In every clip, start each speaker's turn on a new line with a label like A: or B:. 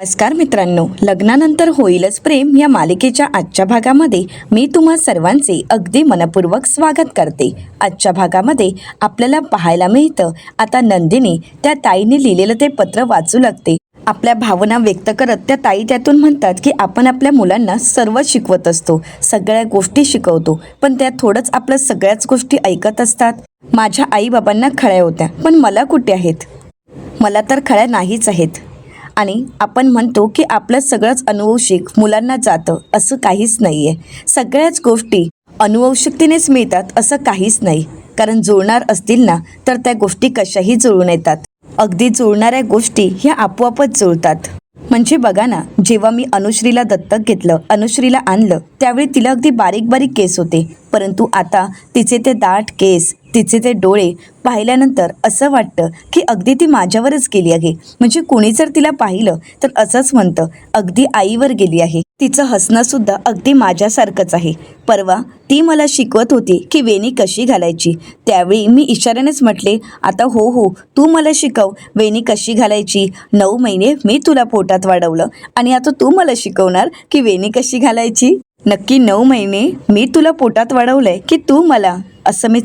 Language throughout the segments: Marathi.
A: नमस्कार मित्रांनो, लग्नानंतर होईलच प्रेम या मालिकेच्या आजच्या भागामध्ये मी तुम्हा सर्वांचे अगदी मनपूर्वक स्वागत करते। आजच्या भागामध्ये आपल्याला पाहायला मिळतं आता नंदिनी त्या ताईने लिहिलेलं ते पत्र वाचू लागते। आपल्या भावना व्यक्त करत त्या ताई त्यातून म्हणतात की आपण आपल्या मुलांना सर्व शिकवत असतो, सगळ्या गोष्टी शिकवतो, पण त्या थोडंच आपल्या सगळ्याच गोष्टी ऐकत असतात। माझ्या आई बाबांना खळ्या होत्या, पण मला कुठे आहेत? मला तर खळ्या नाहीच आहेत। आणि आपण म्हणतो की आपलं सगळंच अनुवंशिक मुलांना जातं, असं काहीच नाही आहे। सगळ्याच गोष्टी अनुवंशिकतेनेच मिळतात असं काहीच नाही, कारण जुळणार असतील ना तर त्या गोष्टी कशाही जुळून येतात। अगदी जुळणाऱ्या गोष्टी ह्या आपोआपच जुळतात। म्हणजे बघा ना, जेव्हा मी अनुश्रीला दत्तक घेतलं, अनुश्रीला आणलं, त्यावेळी तिला अगदी बारीक बारीक केस होते, परंतु आता तिचे ते दाट केस, तिचे ते डोळे पाहिल्यानंतर असं वाटतं की अगदी ती माझ्यावरच गेली आहे। म्हणजे कोणी जर तिला पाहिलं तर असंच म्हणतं अगदी आईवर गेली आहे। तिचं हसणं सुद्धा अगदी माझ्यासारखंच आहे। परवा ती मला शिकवत होती की वेणी कशी घालायची, त्यावेळी मी इशाऱ्यानेच म्हटले, आता हो हो तू मला शिकव वेणी कशी घालायची। 9 महिने मी तुला पोटात वाढवलं आणि आता तू मला शिकवणार की वेणी कशी घालायची। नक्की 9 महिने मी तुला पोटात वाढवलंय की तू मला, असं मी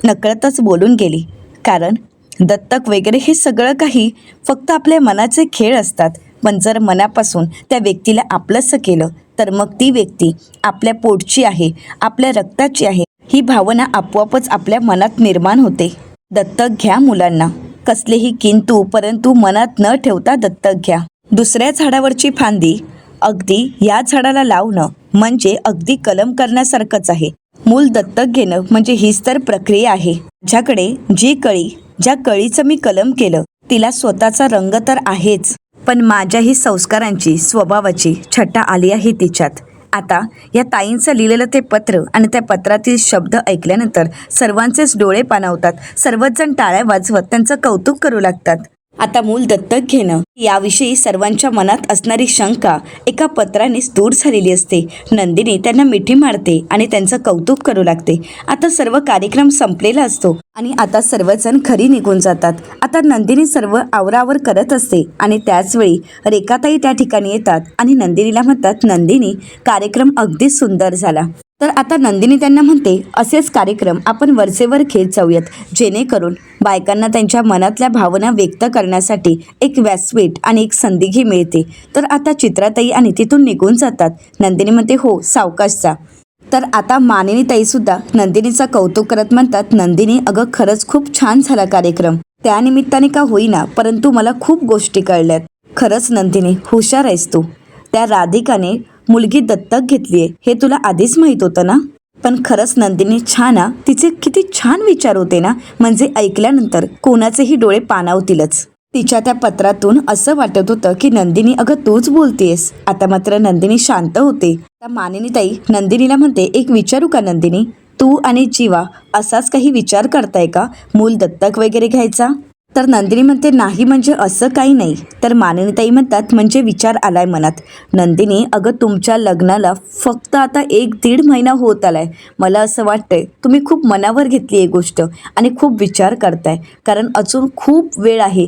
A: नकळतच बोलून गेली। कारण दत्तक वगैरे हे सगळं काही फक्त आपल्या मनाचे खेळ असतात, पण जर मनापासून त्या व्यक्तीला आपलंसं केलं तर मग ती व्यक्ती आपल्या पोटची आहे, आपल्या रक्ताची आहे, ही भावना आपोआपच आपल्या मनात निर्माण होते। दत्तक घ्या मुलांना, कसलेही किंतु परंतु मनात न ठेवता दत्तक घ्या। दुसऱ्या झाडावरची फांदी अगदी या झाडाला लावणं म्हणजे अगदी कलम करण्यासारखंच आहे। मूल दत्तक घेणं म्हणजे हीच तर प्रक्रिया आहे। माझ्याकडे जी कळी, ज्या कळीचं मी कलम केलं तिला स्वतःचा रंग तर आहेच, पण माझ्याही संस्कारांची, स्वभावाची छटा आली आहे तिच्यात। आता या ताईंचं लिहिलेलं ते पत्र आणि त्या पत्रातील शब्द ऐकल्यानंतर सर्वांचेच डोळे पाणावतात, सर्वच जण टाळ्या वाजवत त्यांचं कौतुक करू लागतात। आता मूल दत्तक घेणं याविषयी सर्वांच्या मनात असणारी शंका एका पत्रानेच दूर झालेली असते। नंदिनी त्यांना मिठी मारते आणि त्यांचं कौतुक करू लागते। आता सर्व कार्यक्रम संपलेला असतो आणि आता सर्वजण घरी निघून जातात। आता नंदिनी सर्व आवरावर करत असते आणि त्याचवेळी रेखाताई त्या ठिकाणी येतात आणि नंदिनीला म्हणतात, नंदिनी कार्यक्रम अगदी सुंदर झाला। तर आता नंदिनी त्यांना म्हणते, असेच कार्यक्रम आपण वरचेवर घेत जाऊयात, जेणेकरून बायकांना त्यांच्या मनातल्या भावना व्यक्त करण्यासाठी एक व्यासपीठ आणि एक संधीही मिळते। तर आता चित्राताई आणि तिथून निघून जातात। नंदिनी म्हणते, हो सावकाश जा। तर आता मानिनीताईसुद्धा नंदिनीचं कौतुक करत म्हणतात, नंदिनी अगं खरंच खूप छान झाला कार्यक्रम, त्यानिमित्ताने का होईना परंतु मला खूप गोष्टी कळल्यात। खरंच नंदिनी हुशार आहेस तू। त्या राधिकाने मुलगी दत्तक घेतलीये हे तुला आधीच माहीत होतं ना? पण खरंच नंदिनी छान, तिचे किती छान विचार होते ना, म्हणजे ऐकल्यानंतर कोणाचेही डोळे पाणावतीलच। तिच्या त्या पत्रातून असं वाटत होतं की नंदिनी अगं तूच बोलतेस। आता मात्र नंदिनी शांत होते। आता मानिनीताई नंदिनीला म्हणते, एक विचारू का नंदिनी, तू आणि जीवा असाच काही विचार करताय का मूल दत्तक वगैरे घ्यायचा? तर नंदिनी म्हणते, नाही म्हणजे असं काही नाही। तर मानिनीताई म्हणतात, म्हणजे विचार आलाय मनात। नंदिनी अगं तुमच्या लग्नाला फक्त आता 1-1.5 महिना होत आलाय, मला असं वाटतंय तुम्ही खूप मनावर घेतली ही गोष्ट आणि खूप विचार करताय, कारण अजून खूप वेळ आहे।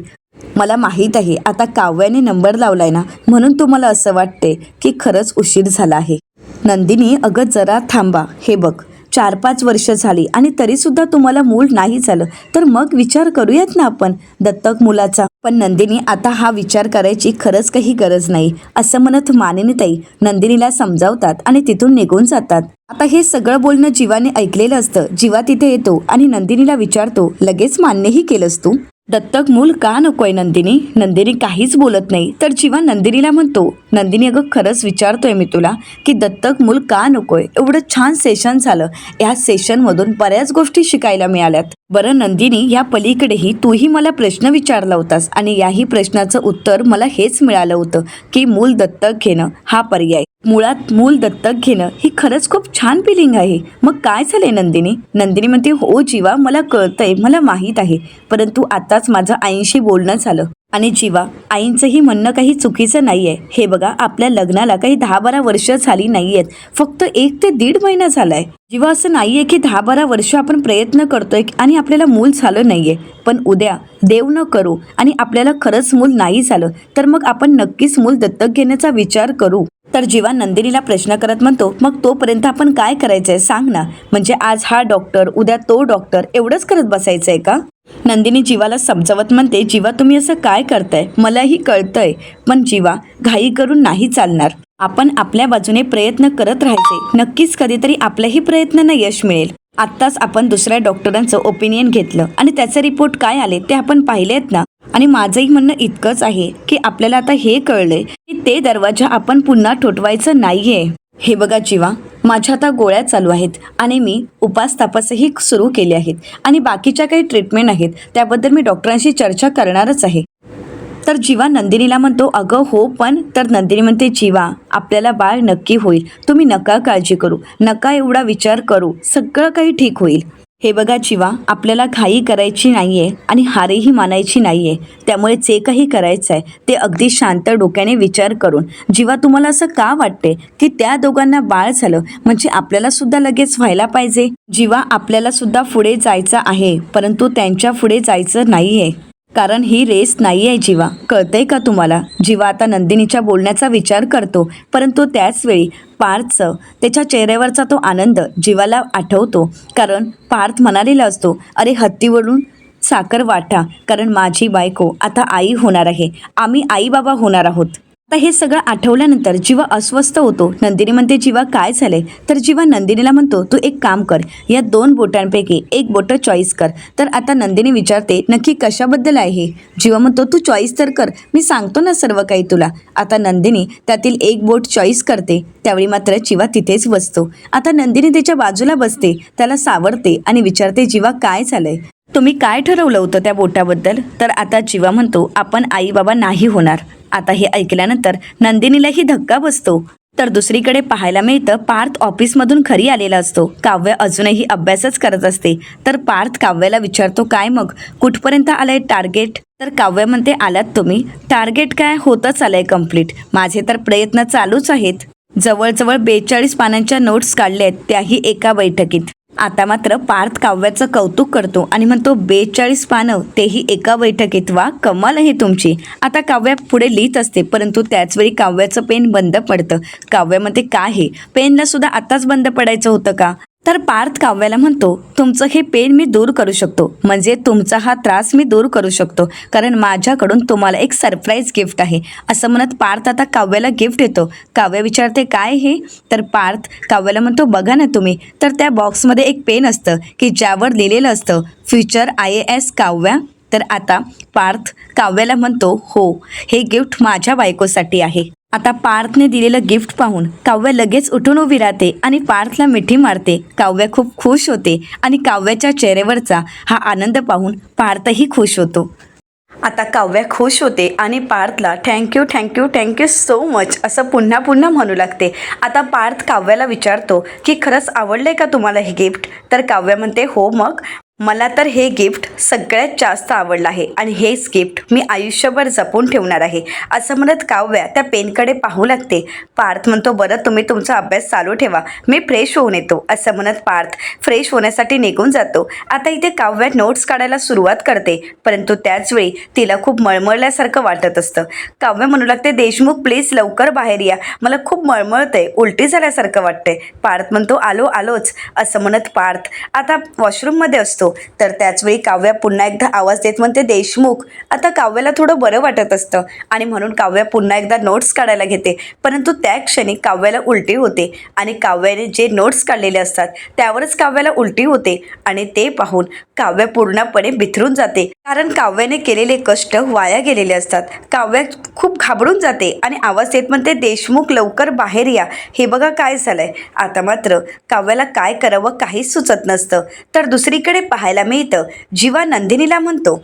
A: मला माहीत आहे आता काव्याने नंबर लावलाय ना, म्हणून तुम्हाला असं वाटते की खरंच उशीर झाला आहे। नंदिनी अगं जरा थांबा, हे बघ 4-5 वर्ष झाली आणि तरीसुद्धा तुम्हाला मूल नाही झालं, तर मग विचार करूयात ना आपण दत्तक मुलाचा। पण नंदिनी आता हा विचार करायची खरंच काही गरज नाही, असं म्हणत मानिनीताई नंदिनीला समजावतात आणि तिथून निघून जातात। आता हे सगळं बोलणं जीवाने ऐकलेलं असतं। जीवा तिथे येतो आणि नंदिनीला विचारतो, लगेच मान्यही केलंस तू? दत्तक मूल का नकोय नंदिनी? नंदिनी काहीच बोलत नाही। तर जीवा नंदिनीला म्हणतो, नंदिनी अगं खरंच विचारतोय मी तुला की दत्तक मूल का नकोय? एवढं छान सेशन झालं, या सेशनमधून बऱ्याच गोष्टी शिकायला मिळाल्यात। बरं नंदिनी, या पलीकडेही तूही मला प्रश्न विचारला होतास आणि याही प्रश्नाचं उत्तर मला हेच मिळालं होतं की मूल दत्तक घेणं हा पर्याय। मुळात मूल दत्तक घेणं ही खरंच खूप छान फिलिंग आहे। मग काय झालंय नंदिनी? नंदिनी म्हणते, हो जीवा मला कळतंय, मला माहीत आहे, परंतु आताच माझं आईंशी बोलणं झालं आणि जीवा आईंचंही म्हणणं काही चुकीचं नाहीये। हे बघा आपल्या लग्नाला काही 10-12 वर्ष झाली नाहीयेत, फक्त 1 ते 1.5 महिना झालाय। जेव्हा असं नाहीये की 10-12 वर्ष आपण प्रयत्न करतोय आणि आपल्याला मूल झालं नाहीये, पण उद्या देव न करू आणि आपल्याला खरंच मूल नाही झालं तर मग आपण नक्कीच मूल दत्तक घेण्याचा विचार करू. तर जीवा नंदिनीला प्रश्न करत म्हणतो, मग तोपर्यंत आपण काय करायचंय सांग ना. म्हणजे आज हा डॉक्टर उद्या तो डॉक्टर एवढंच करत बसायचंय का? नंदिनी जीवाला समजावत म्हणते, जीवा तुम्ही असं काय करताय मलाही कळतंय, पण जीवा घाई करून नाही चालणार. आपण आपल्या बाजूने प्रयत्न करत राहायचे, नक्कीच कधीतरी आपल्याही प्रयत्नांना यश मिळेल. आत्ताच आपण दुसऱ्या डॉक्टरांचं ओपिनियन घेतलं आणि त्याचे रिपोर्ट काय आले ते आपण पाहिलेत ना. आणि माझंही म्हणणं इतकंच आहे की आपल्याला आता हे कळलंय की ते दरवाजा आपण पुन्हा ठोठवायचं नाहीये. हे बघा जीवा, माझ्या आता गोळ्या चालू आहेत आणि मी उपास तापासही सुरू केले आहेत आणि बाकीच्या काही ट्रीटमेंट आहेत त्याबद्दल मी डॉक्टरांशी चर्चा करणारच आहे. तर जीवा नंदिनीला म्हणतो, अगं हो पण. तर नंदिनी म्हणते, जीवा आपल्याला बाळ नक्की होईल, तुम्ही नका काळजी करू, नका एवढा विचार करू, सगळं काही ठीक होईल. हे बघा जीवा, आपल्याला घाई करायची नाहीये आणि हारही मानायची नाहीये. त्यामुळे जे काही करायचं आहे ते अगदी शांत डोक्याने विचार करून. जीवा तुम्हाला असं का वाटते की त्या दोघांना बाळ झालं म्हणजे आपल्याला सुद्धा लगेच व्हायला पाहिजे? जीवा आपल्याला सुद्धा पुढे जायचं आहे, परंतु त्यांच्या पुढे जायचं नाहीये, कारण ही रेस नाही आहे जीवा, कळतंय का तुम्हाला? जीवा आता नंदिनीच्या बोलण्याचा विचार करतो, परंतु त्याच वेळी पार्थचं त्याच्या चेहऱ्यावरचा तो आनंद जीवाला आठवतो. कारण पार्थ म्हणालेला असतो, अरे हत्तीवरून साखर वाटा, कारण माझी बायको आता आई होणार आहे, आम्ही आई बाबा होणार आहोत. आता हे सगळं आठवल्यानंतर जीवा अस्वस्थ होतो. नंदिनी म्हणते, जीवा काय झालंय? तर जीवा नंदिनीला म्हणतो, तू एक काम कर, या 2 बोटांपैकी एक बोट चॉईस कर. तर आता नंदिनी विचारते, नक्की कशाबद्दल आहे हे? जीवा म्हणतो, तू चॉईस तर कर, मी सांगतो ना सर्व काही तुला. आता नंदिनी त्यातील एक बोट चॉईस करते. त्यावेळी मात्र जीवा तिथेच बसतो. आता नंदिनी त्याच्या बाजूला बसते, त्याला सावरते आणि विचारते, जीवा काय झालंय? तुम्ही काय ठरवलं होतं त्या बोटाबद्दल? तर आता जीवा म्हणतो, आपण आई बाबा नाही होणार. आता हे ऐकल्यानंतर नंदिनीलाही धक्का बसतो. तर दुसरीकडे पाहायला मिळतं, पार्थ ऑफिसमधून घरी आलेला असतो. काव्य अजूनही अभ्यासच करत असते. तर पार्थ काव्याला विचारतो, काय मग कुठपर्यंत आलंय टार्गेट? तर काव्य म्हणते, आलात तुम्ही? टार्गेट काय होतच आलंय कम्प्लीट, माझे तर प्रयत्न चालूच आहेत. जवळजवळ 42 पानांच्या नोट्स काढल्या आहेत, त्याही एका बैठकीत. आता मात्र पार्थ काव्याचं कौतुक करतो आणि म्हणतो, 42 पानं तेही एका बैठकीत, वा कमाल आहे तुमची. आता काव्या पुढे लिहित असते, परंतु त्याचवेळी काव्याचं पेन बंद पडतं. काव्यामध्ये काय आहे, पेनला सुद्धा आताच बंद पडायचं होतं का? तर पार्थ काव्याला म्हणतो, तुमचं हे पेन मी दूर करू शकतो, म्हणजे तुमचा हा त्रास मी दूर करू शकतो, कारण माझ्याकडून तुम्हाला एक सरप्राईज गिफ्ट आहे. असं म्हणत पार्थ आता काव्याला गिफ्ट देतो. काव्य विचारते, काय हे? तर पार्थ काव्याला म्हणतो, बघा ना तुम्ही. तर त्या बॉक्समध्ये एक पेन असतं की ज्यावर लिहिलेलं असतं, फ्युचर IAS काव्या. तर आता पार्थ काव्याला म्हणतो, हो हे गिफ्ट माझ्या बायकोसाठी आहे. आता पार्थने दिलेलं गिफ्ट पाहून काव्य लगेच उठून उभी राहते आणि पार्थला मिठी मारते. काव्य खूप खुश होते आणि काव्याच्या चेहऱ्यावरचा हा आनंद पाहून पार्थही खुश होतो. आता काव्या खुश होते आणि पार्थला thank you thank you thank you so much असं पुन्हा पुन्हा म्हणू लागते. आता पार्थ काव्याला विचारतो की खरंच आवडलंय का तुम्हाला हे गिफ्ट? तर काव्या म्हणते, हो मग मला तर हे गिफ्ट सगळ्यात जास्त आवडलं आहे आणि हेच गिफ्ट मी आयुष्यभर जपून ठेवणार आहे. असं म्हणत काव्या त्या पेनकडे पाहू लागते. पार्थ म्हणतो, बरं तुम्ही तुमचा अभ्यास चालू ठेवा, मी फ्रेश होऊन येतो. असं म्हणत पार्थ फ्रेश होण्यासाठी निघून जातो. आता इथे काव्या नोट्स काढायला सुरुवात करते, परंतु त्याचवेळी तिला खूप मळमळल्यासारखं वाटत असतं. काव्य म्हणू लागते, देशमुख प्लीज लवकर बाहेर या, मला खूप मळमळतंय, उलटी झाल्यासारखं वाटतंय. पार्थ म्हणतो, आलोच. असं म्हणत पार्थ आता वॉशरूममध्ये असतो. तर त्याचवेळी काव्या पुन्हा एकदा आवाज देत म्हणते, देशमुख. आता काव्याला थोडं बरं वाटत असतं आणि म्हणून काव्या पुन्हा एकदा नोट्स काढायला घेते, परंतु त्या क्षणी काव्याला उलटी होते आणि काव्याने जे नोट्स काढलेले असतात त्यावरच काव्याला उलटी होते आणि ते पाहून काव्या पूर्णपणे बिथरून जाते, कारण काव्याने केलेले कष्ट वाया गेलेले असतात. काव्या खूप घाबरून जाते आणि आवाज देत म्हणते, देशमुख लवकर बाहेर या, हे बघा काय झालंय. आता मात्र काव्याला काय करावं काहीच सुचत नसतं. तर दुसरीकडे पाहायला मिळतं, जीवा नंदिनीला म्हणतो,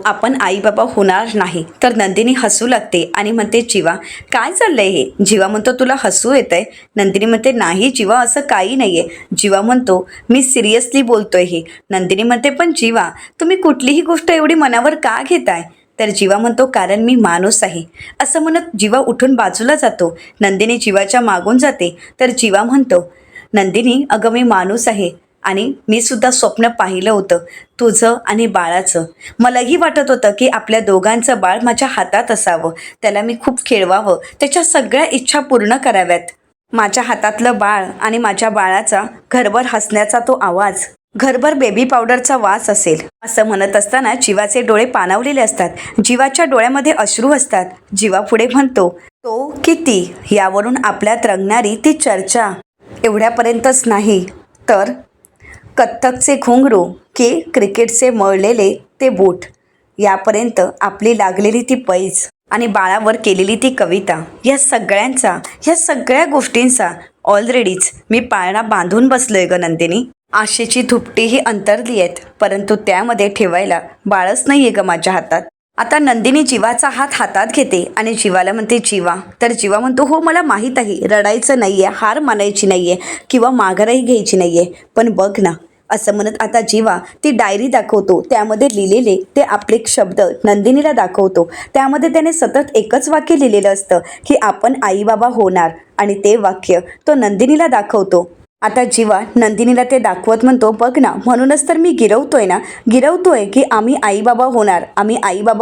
A: आपण आई बाबा होणार नाही. तर नंदिनी हसू लागते आणि म्हणते, जीवा काय चाललंय हे? जीवा म्हणतो, तुला हसू येतंय? नंदिनी म्हणते, नाही जीवा असं काही नाहीये. जीवा म्हणतो, मी सिरियसली बोलतोय हे. नंदिनी म्हणते, पण जीवा तुम्ही कुठलीही गोष्ट एवढी मनावर का घेताय? तर जीवा म्हणतो, कारण मी माणूस आहे. असं म्हणत जीवा उठून बाजूला जातो. नंदिनी जीवाच्या मागून जाते. तर जीवा म्हणतो, नंदिनी, अगं मी माणूस आहे आणि मी सुद्धा स्वप्न पाहिलं होतं तुझं आणि बाळाचं. मलाही वाटत होतं की आपल्या दोघांचं बाळ माझ्या हातात असावं, त्याला मी खूप खेळवावं, त्याच्या सगळ्या इच्छा पूर्ण कराव्यात. माझ्या हातातलं बाळ आणि माझ्या बाळाचा घरभर हसण्याचा तो आवाज, घरभर बेबी पावडरचा वास असेल. असं म्हणत असताना जीवाचे डोळे पाणावलेले असतात. जीवाच्या डोळ्यामध्ये अश्रू असतात. जीवा पुढे म्हणतो, तो किती यावरून आपल्यात रंगणारी ती चर्चा एवढ्यापर्यंतच नाही तर कथ्थकचे घुंगरू की क्रिकेटचे मळलेले ते बूट यापर्यंत आपली लागलेली ती पैज आणि बाळावर केलेली ती कविता, या सगळ्या गोष्टींचा ऑलरेडीच मी पाळणा बांधून बसलोय ग नंदिनी. आशेची धुपटीही अंतरली आहेत, परंतु त्यामध्ये ठेवायला बाळच नाहीये ग माझ्या हातात. आता नंदिनी जीवाचा हात हातात घेते आणि जीवाला म्हणते, जीवा. तर जीवा म्हणतो, हो मला माहीत आहे, रडायचं नाहीये, हार मानायची नाहीये किंवा माघारही घ्यायची नाहीये, पण बघ ना. असं म्हणत आता जीवा ती डायरी दाखवतो. त्यामध्ये लिहिलेले ते आपले शब्द नंदिनीला दाखवतो. त्यामध्ये त्याने सतत एकच वाक्य लिहिलेलं असतं की आपण आई बाबा होणार, आणि ते वाक्य तो नंदिनीला दाखवतो. आता जीवा नंदिनीला ते दाखवत म्हणतो, बघ ना, म्हणूनच तर मी गिरवतोय की आम्ही आईबाबा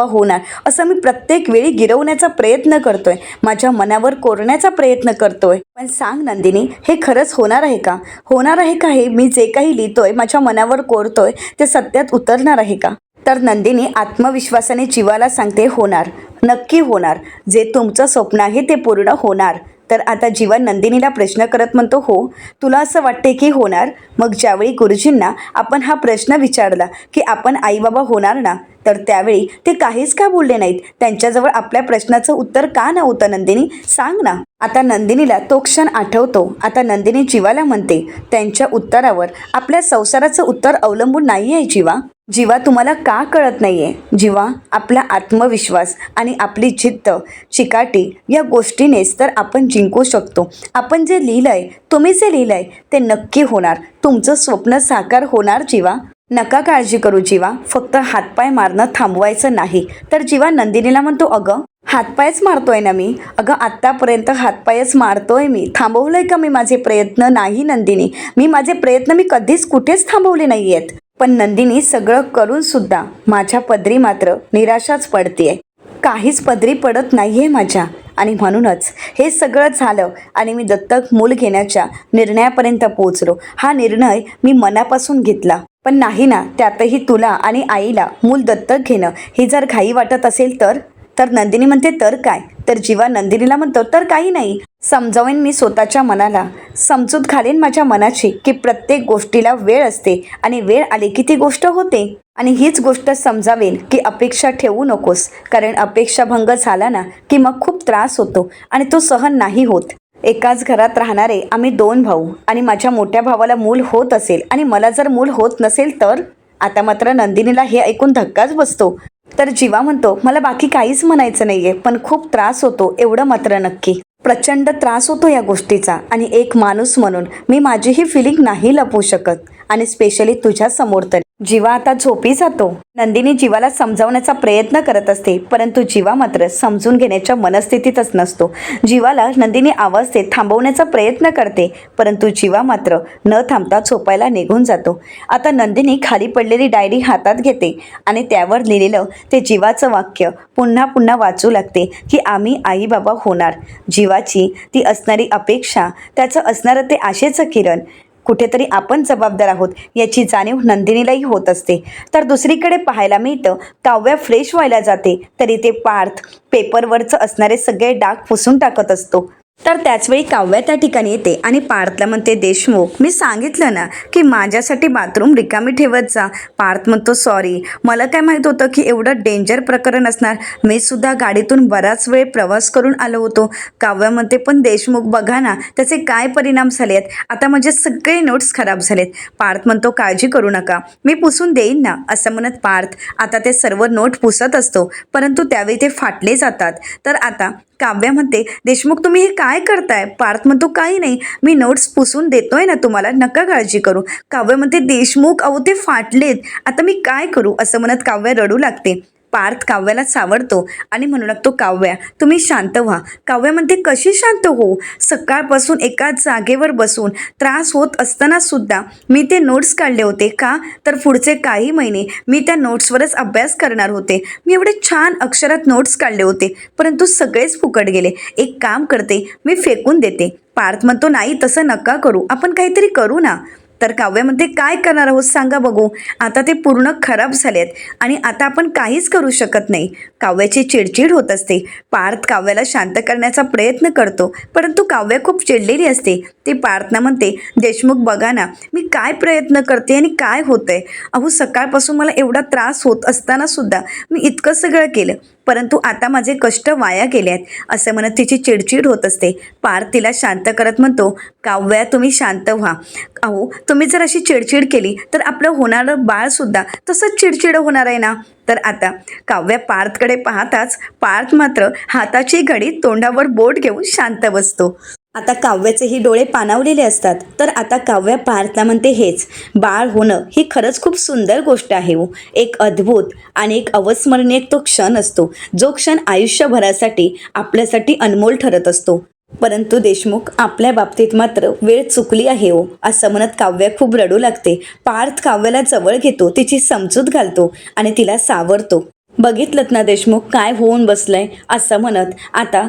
A: होणार, असं मी प्रत्येक वेळी गिरवण्याचा प्रयत्न करतोय, माझ्या मनावर कोरण्याचा प्रयत्न करतोय. पण सांग नंदिनी, हे खरंच होणार आहे का हे मी जे काही लिहितोय, माझ्या मनावर कोरतोय, ते सत्यात उतरणार आहे का? तर नंदिनी आत्मविश्वासाने जीवाला सांगते, होणार, नक्की होणार, जे तुमचं स्वप्न आहे ते पूर्ण होणार. तर आता जीवा नंदिनीला प्रश्न करत म्हणतो, हो तुला असं वाटते की होणार? मग ज्यावेळी गुरुजींना आपण हा प्रश्न विचारला की आपण आईबाबा होणार ना, तर त्यावेळी ते काहीच का बोलले नाहीत? त्यांच्याजवळ आपल्या प्रश्नाचं उत्तर का नव्हतं नंदिनी? सांग ना. आता नंदिनीला तो क्षण आठवतो. आता नंदिनी जीवाला म्हणते, त्यांच्या उत्तरावर आपल्या संसाराचं उत्तर अवलंबून नाही आहे जीवा. जीवा तुम्हाला का कळत नाहीये? जीवा, आपला आत्मविश्वास आणि आपली जिद्द, चिकाटी या गोष्टीनेच तर आपण जिंकू शकतो. आपण जे लिहिलंय, तुम्ही जे लिहिलंय ते नक्की होणार. तुमचं स्वप्न साकार होणार जीवा. नका काळजी करू जीवा, फक्त हातपाय मारणं थांबवायचं नाही. तर जीवा नंदिनीला म्हणतो, अगं हातपायच मारतोय ना मी, अगं आत्तापर्यंत हातपायच मारतोय मी, थांबवलंय का मी माझे प्रयत्न? नाही नंदिनी, माझे प्रयत्न कधीच कुठेच थांबवले नाही आहेत. पण नंदिनी, सगळं करून सुद्धा माझ्या पदरी मात्र निराशाच पडतेय, काहीच पदरी पडत नाहीये माझ्या. आणि म्हणूनच हे सगळं झालं आणि मी दत्तक मूल घेण्याच्या निर्णयापर्यंत पोहोचलो. हा निर्णय मी मनापासून घेतला, पण नाही ना, त्यातही तुला आणि आईला मूल दत्तक घेणं ही जर घाई वाटत असेल तर नंदिनी म्हणते, तर काय? तर जीवा नंदिनीला म्हणतो, तर काही नाही, समजावेन मी स्वतःच्या मनाला, समजूत घालेन माझ्या मनाची की प्रत्येक गोष्टीला वेळ असते आणि वेळ आली की ती गोष्ट होते. आणि हीच गोष्ट समजावेन की अपेक्षा ठेवू नकोस, कारण अपेक्षाभंग झाला ना की मग खूप त्रास होतो आणि तो सहन नाही होत. एकाच घरात राहणारे आम्ही 2 भाऊ, आणि माझ्या मोठ्या भावाला मूल होत असेल आणि मला जर मूल होत नसेल तर? आता मात्र नंदिनीला हे ऐकून धक्काच बसतो. तर जीवा म्हणतो, मला बाकी काहीच म्हणायचं नाहीये, पण खूप त्रास होतो एवढं मात्र नक्की. प्रचंड त्रास होतो या गोष्टीचा, आणि एक माणूस म्हणून मी माझी ही फिलिंग नाही लपवू शकत, आणि स्पेशली तुझ्या समोर तरी. जीवा आता झोपी जातो. नंदिनी जीवाला समजावण्याचा प्रयत्न करत असते, परंतु जीवा मात्र समजून घेण्याच्या मनस्थितीतच नसतो. जीवाला नंदिनी आवाज देत थांबवण्याचा प्रयत्न करते, परंतु जीवा मात्र न थांबता झोपायला निघून जातो. आता नंदिनी खाली पडलेली डायरी हातात घेते आणि त्यावर लिहिलेलं ते जीवाचं वाक्य पुन्हा पुन्हा वाचू लागते की आम्ही आई बाबा होणार. जीवाची ती असणारी अपेक्षा, त्याचं असणारं ते आशेचं किरण, कुठेतरी आपण जबाबदार आहोत याची जाणीव नंदिनीलाही होत असते. तर दुसरीकडे पाहायला मिळतं, काव्या फ्रेश व्हायला जाते तरी ते पार्थ पेपरवरचं असणारे सगळे डाग पुसून टाकत असतो. तर त्याचवेळी काव्या त्या ठिकाणी येते आणि पार्थला म्हणते, देशमुख, मी सांगितलं ना की माझ्यासाठी बाथरूम रिकामी ठेवत जा. पार्थ म्हणतो, सॉरी, मला काय माहीत होतं की एवढं डेंजर प्रकरण असणार, मी सुद्धा गाडीतून बराच वेळ प्रवास करून आलो होतो. काव्या म्हणते, पण देशमुख बघा ना त्याचे काय परिणाम झाले आहेत, आता माझे सगळे नोट्स खराब झालेत. पार्थ म्हणतो, काळजी करू नका, मी पुसून देईन ना. असं म्हणत पार्थ आता ते सर्व नोट पुसत असतो, परंतु त्यावेळी ते फाटले जातात. तर आता काव्या म्हणते, देशमुख तुम्ही हे काय करताय? पार्थ म्हणतो, काही नाही, मी नोट्स पुसून देतोय ना तुम्हाला, नका काळजी करू. काव्या म्हणते, देशमुख अहो ते फाटलेत, आता मी काय करू? असं म्हणत काव्या रडू लागते. पार्थ काव्याला सावरतो आणि म्हणू लागतो, काव्या तुम्ही शांत व्हा. काव्या म्हणते, कशी शांत हो? सकाळपासून एका जागेवर बसून त्रास होत असताना सुद्धा मी ते नोट्स काढले होते. का तर पुढचे काही महिने मी त्या नोट्सवरच अभ्यास करणार होते. मी एवढे छान अक्षरात नोट्स काढले होते, परंतु सगळेच फुकट गेले. एक काम करते, मी फेकून देते. पार्थ म्हणतो, नाही तसं नका करू, आपण काहीतरी करू ना. तर काव्य म्हणते, काय करणार आहोत सांगा बघू. आता ते पूर्ण खराब झालेत आणि आता आपण काहीच करू शकत नाही. काव्याची चिडचिड होत असते. पार्थ काव्याला शांत करण्याचा प्रयत्न करतो, परंतु काव्य खूप चिडलेली असते. ती पार्थना म्हणते, देशमुख बघा ना, मी काय प्रयत्न करते आणि काय होतंय. अहो सकाळपासून मला एवढा त्रास होत असताना सुद्धा मी इतकं सगळं केलं, परंतु आता माझे कष्ट वाया गेले आहेत, असं म्हणत तिची चिडचिड होत असते. पार्थ तिला शांत करत म्हणतो, काव्या तुम्ही शांत व्हा. अहो तुम्ही जर अशी चिडचिड केली तर आपलं होणारं बाळसुद्धा तसंच चिडचिड होणार आहे ना. तर आता काव्या पार्थकडे पाहताच पार्थ मात्र हाताची घडी तोंडावर बोट घेऊन शांत बसतो. आता काव्याचेही डोळे पाणावलेले असतात. तर आता काव्या पार्थला म्हणते, हेच बाळ होणं ही खरंच खूप सुंदर गोष्ट आहे हो. एक अद्भुत आणि एक अविस्मरणीय तो क्षण असतो, जो क्षण आयुष्यभरासाठी आपल्यासाठी अनमोल ठरत असतो. परंतु देशमुख आपल्या बाबतीत मात्र वेळ चुकली आहे हो, असं म्हणत काव्या खूप रडू लागते. पार्थ काव्याला जवळ घेतो, तिची समजूत घालतो आणि तिला सावरतो. बघितलं ना देशमुख काय होऊन बसलंय, असं म्हणत आता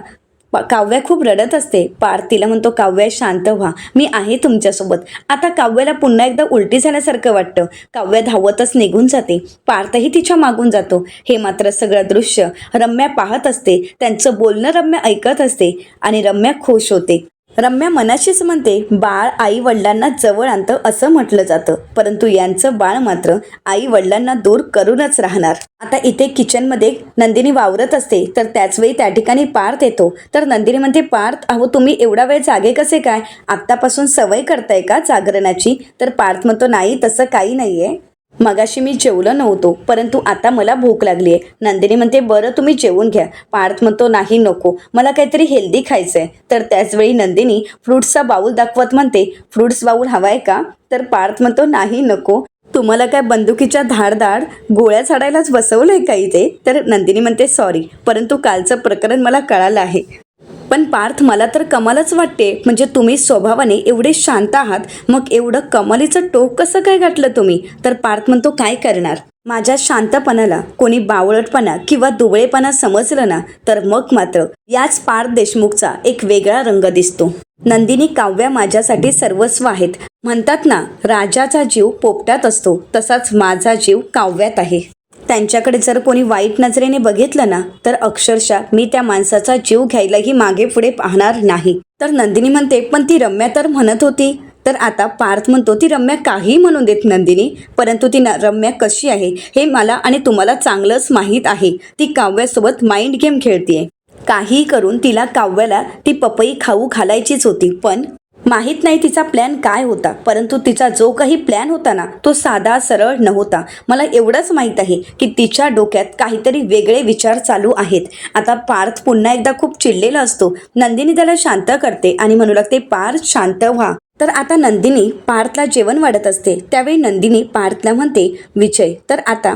A: काव्या खूप रडत असते. पार्थ तिला म्हणतो, काव्या शांत व्हा, मी आहे तुमच्यासोबत. आता काव्याला पुन्हा एकदा उलटी झाल्यासारखं वाटतं. काव्या धावतच निघून जाते. पार्थही तिच्या मागून जातो. हे मात्र सगळं दृश्य रम्या पाहत असते. त्यांचं बोलणं रम्या ऐकत असते आणि रम्या खुश होते. रम्या मनाशीच म्हणते, बाळ आई वडिलांना जवळ आणतं असं म्हटलं जातं, परंतु यांचं बाळ मात्र आई वडिलांना दूर करूनच राहणार. आता इथे किचनमध्ये नंदिनी वावरत असते. तर त्याचवेळी त्या ठिकाणी पार्थ येतो. तर नंदिनी म्हणते, पार्थ अहो तुम्ही एवढा वेळ जागे कसे काय? आत्तापासून सवय करताय का जागरणाची? तर पार्थ म्हणतो, नाही तसं काही नाहीये, मगाशी मी जेवलं नव्हतो, परंतु आता मला भूक लागली आहे. नंदिनी म्हणते, बरं तुम्ही जेवून घ्या. पार्थ म्हणतो, नाही नको, मला काहीतरी हेल्दी खायचं आहे. तर त्याचवेळी नंदिनी फ्रूट्सचा बाऊल दाखवत म्हणते, फ्रूट्स बाऊल हवाय का? तर पार्थ म्हणतो, नाही नको, तुम्हाला काय बंदुकीच्या धाडधाड गोळ्या झाडायलाच बसवलंय का इथे? तर नंदिनी म्हणते, सॉरी, परंतु कालचं प्रकरण मला कळालं आहे. पण पार्थ मला तर कमालच वाटते, म्हणजे तुम्ही स्वभावाने एवढे शांत आहात, मग एवढं कमालीचं टोक कसं काय गाठलं तुम्ही? तर पार्थ म्हणतो, काय करणार, माझ्या शांतपणाला कोणी बावळटपणा किंवा दुबळेपणा समजलं ना, तर मग मात्र याच पार्थ देशमुखचा एक वेगळा रंग दिसतो. नंदिनी, काव्या माझ्यासाठी सर्वस्व आहेत. म्हणतात ना, राजाचा जीव पोपटात असतो, तसाच माझा जीव काव्यात आहे. त्यांच्याकडे जर कोणी वाईट नजरेने बघितलं ना, तर अक्षरशः मी त्या माणसाचा जीव घ्यायलाही मागे पुढे पाहणार नाही. तर नंदिनी म्हणते, पण ती रम्या तर म्हणत होती. तर आता पार्थ म्हणतो, ती रम्या काही म्हणून देत नंदिनी, परंतु ती रम्या कशी आहे हे मला आणि तुम्हाला चांगलंच माहीत आहे. ती काव्यासोबत माइंड गेम खेळतीये. काही करून तिला काव्याला ती पपई खाऊ घालायचीच होती, पण माहीत नाही तिचा प्लॅन काय होता. परंतु तिचा जो काही प्लॅन होता ना, तो साधा सरळ नव्हता. मला एवढंच माहीत आहे की तिच्या डोक्यात काहीतरी वेगळे विचार चालू आहेत. आता पार्थ पुन्हा एकदा खूप चिडलेला असतो. नंदिनी त्याला शांत करते आणि म्हणू लागते, पार्थ शांत व्हा. तर आता नंदिनी पार्थला जेवण वाढत असते. त्यावेळी नंदिनी पार्थला म्हणते, विजय. तर आता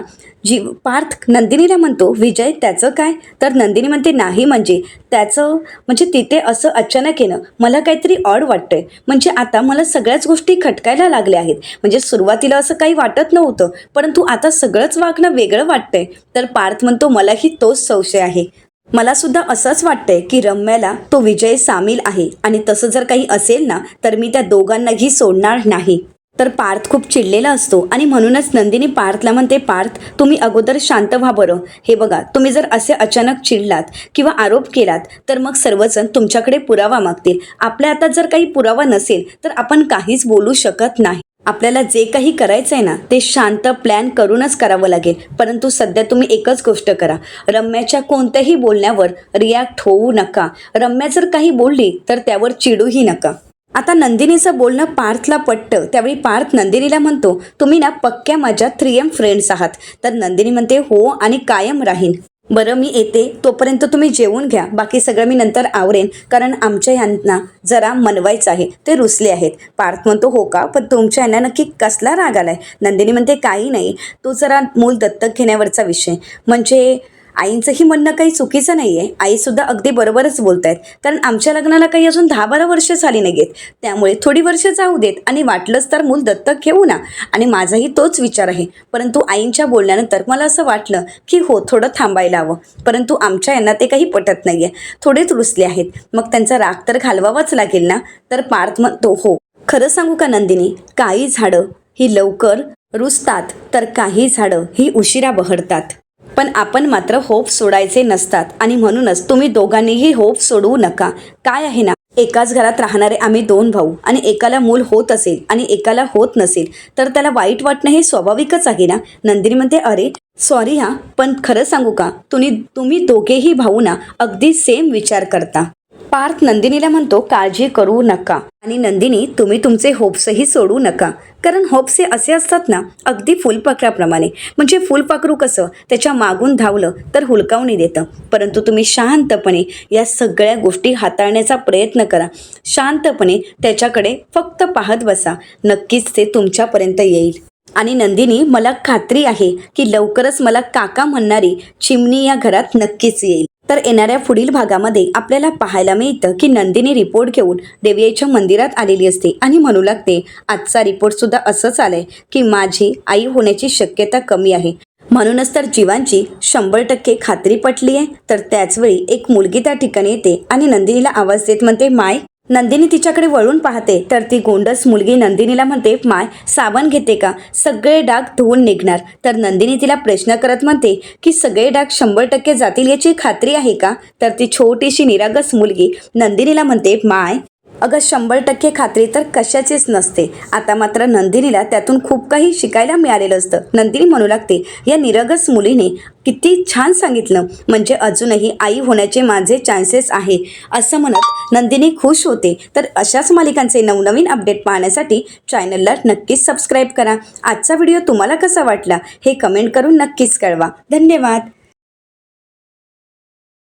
A: पार्थ नंदिनीला म्हणतो, विजय त्याचं काय? तर नंदिनी म्हणते, नाही म्हणजे त्याचं म्हणजे तिथे असं अचानक येणं मला काहीतरी ऑड वाटतंय. म्हणजे आता मला सगळ्याच गोष्टी खटकायला लागल्या आहेत. म्हणजे सुरुवातीला असं काही वाटत नव्हतं, परंतु आता सगळंच वागणं वेगळं वाटतंय. तर पार्थ म्हणतो, मलाही तोच संशय आहे. मला सुद्धा असंच वाटतंय की रम्याला तो विजय सामील आहे, आणि तसं जर काही असेल ना, तर मी त्या दोघांनाही सोडणार नाही. तर पार्थ खूप चिडलेला असतो आणि म्हणूनच नंदिनी पार्थला म्हणते, पार्थ तुम्ही अगोदर शांत व्हा बरं. हे बघा, तुम्ही जर असे अचानक चिडलात किंवा आरोप केलात तर मग सर्वजण तुमच्याकडे पुरावा मागतील. आपल्या हातात जर काही पुरावा नसेल तर आपण काहीच बोलू शकत नाही. आपल्याला जे काही करायचं आहे ना, ते शांत प्लॅन करूनच करावं लागेल. परंतु सध्या तुम्ही एकच गोष्ट करा, रम्याच्या कोणत्याही बोलण्यावर रिॲक्ट होऊ नका. रम्या जर काही बोलली तर त्यावर चिडूही नका. आता नंदिनीचं बोलणं पार्थला पटतं. त्यावेळी पार्थ नंदिनीला म्हणतो, तुम्ही ना पक्क्या माझ्या 3M फ्रेंड्स आहात. तर नंदिनी म्हणते, हो आणि कायम राहीन. बरं मी येते, तोपर्यंत तुम्ही जेवून घ्या, बाकी सगळं मी नंतर आवरेन, कारण आमच्या यांना जरा मनवायचं आहे, ते रुसले आहेत. पार्थ म्हणतो हो का, पण तुमच्या यांना नक्की कसला राग आलाय? नंदिनी म्हणते काही नाही, तो जरा मूल दत्तक घेण्यावरचा विषय. म्हणजे आईंचंही म्हणणं काही चुकीचं नाही आहे, आईसुद्धा अगदी बरोबरच बोलत आहेत, कारण आमच्या लग्नाला काही अजून 10-12 वर्ष झाली नाही आहेत, त्यामुळे थोडी वर्ष जाऊ देत आणि वाटलंच तर मूल दत्तक घेऊ ना. आणि माझाही तोच विचार आहे, परंतु आईंच्या बोलण्यानंतर मला असं वाटलं की हो थोडं थांबायला हवं, परंतु आमच्या यांना ते काही पटत नाही आहे, थोडेच रुसले आहेत. मग त्यांचा राग तर घालवावाच लागेल ना. तर पार्थ म्हणतो हो, खरं सांगू का नंदिनी, काही झाडं ही लवकर रुसतात तर काही झाडं ही उशिरा बहरतात, पण आपण मात्र होप सोडायचे नसतात. आणि म्हणूनच तुम्ही दोघांनीही होप सोडवू नका. काय आहे ना, एकाच घरात राहणारे आम्ही 2 भाऊ, आणि एकाला मूल होत असेल आणि एकाला होत नसेल तर त्याला वाईट वाटणं हे स्वाभाविकच आहे ना. नंदिनी म्हणते अरे सॉरी हा, पण खरं सांगू का, तुम्ही दोघेही भाऊ ना अगदी सेम विचार करता. पार्थ नंदिनीला म्हणतो काळजी करू नका, आणि नंदिनी तुम्ही तुमचे होप्सही सोडू नका, कारण होप्स हे असे असतात ना अगदी फुलपाखराप्रमाणे. म्हणजे फुलपाखरू कसं त्याच्या मागून धावलं तर हुलकावणी देतं, परंतु तुम्ही शांतपणे या सगळ्या गोष्टी हाताळण्याचा प्रयत्न करा. शांतपणे त्याच्याकडे फक्त पाहत बसा, नक्कीच ते तुमच्यापर्यंत येईल. आणि नंदिनी मला खात्री आहे की लवकरच मला काका म्हणणारी चिमणी या घरात नक्कीच येईल. तर येणाऱ्या पुढील भागामध्ये आपल्याला पाहायला मिळतं की नंदिनी रिपोर्ट घेऊन देवीच्या मंदिरात आलेली असते आणि म्हणू लागते आजचा रिपोर्ट सुद्धा असंच आलंय की माझी आई होण्याची शक्यता कमी आहे. म्हणूनच तर जीवांची 100% खात्री पटली आहे. तर त्याचवेळी एक मुलगी त्या ठिकाणी येते आणि नंदिनीला आवाज देत म्हणते माय. नंदिनी तिच्याकडे वळून पाहते तर ती गोंडस मुलगी नंदिनीला म्हणते माय साबण घेते का, सगळे डाग धुवून निघणार. तर नंदिनी तिला प्रश्न करत म्हणते की सगळे डाग 100% जातील याची खात्री आहे का. तर ती छोटीशी निरागस मुलगी नंदिनीला म्हणते माय अगं 100% खात्री तर कशाचीच नसते. आता मात्र नंदिनीला त्यातून खूप काही शिकायला मिळालेलं असतं. नंदिनी म्हणू लागते या निरागस मुलीने किती छान सांगितलं, म्हणजे अजूनही आई होण्याचे माझे चान्सेस आहे असं म्हणत नंदिनी खुश होते. तर अशाच मालिकांचे नवनवीन अपडेट पाहण्यासाठी चॅनलला नक्कीच सबस्क्राईब करा. आजचा व्हिडिओ तुम्हाला कसा वाटला हे कमेंट करून नक्कीच कळवा. धन्यवाद.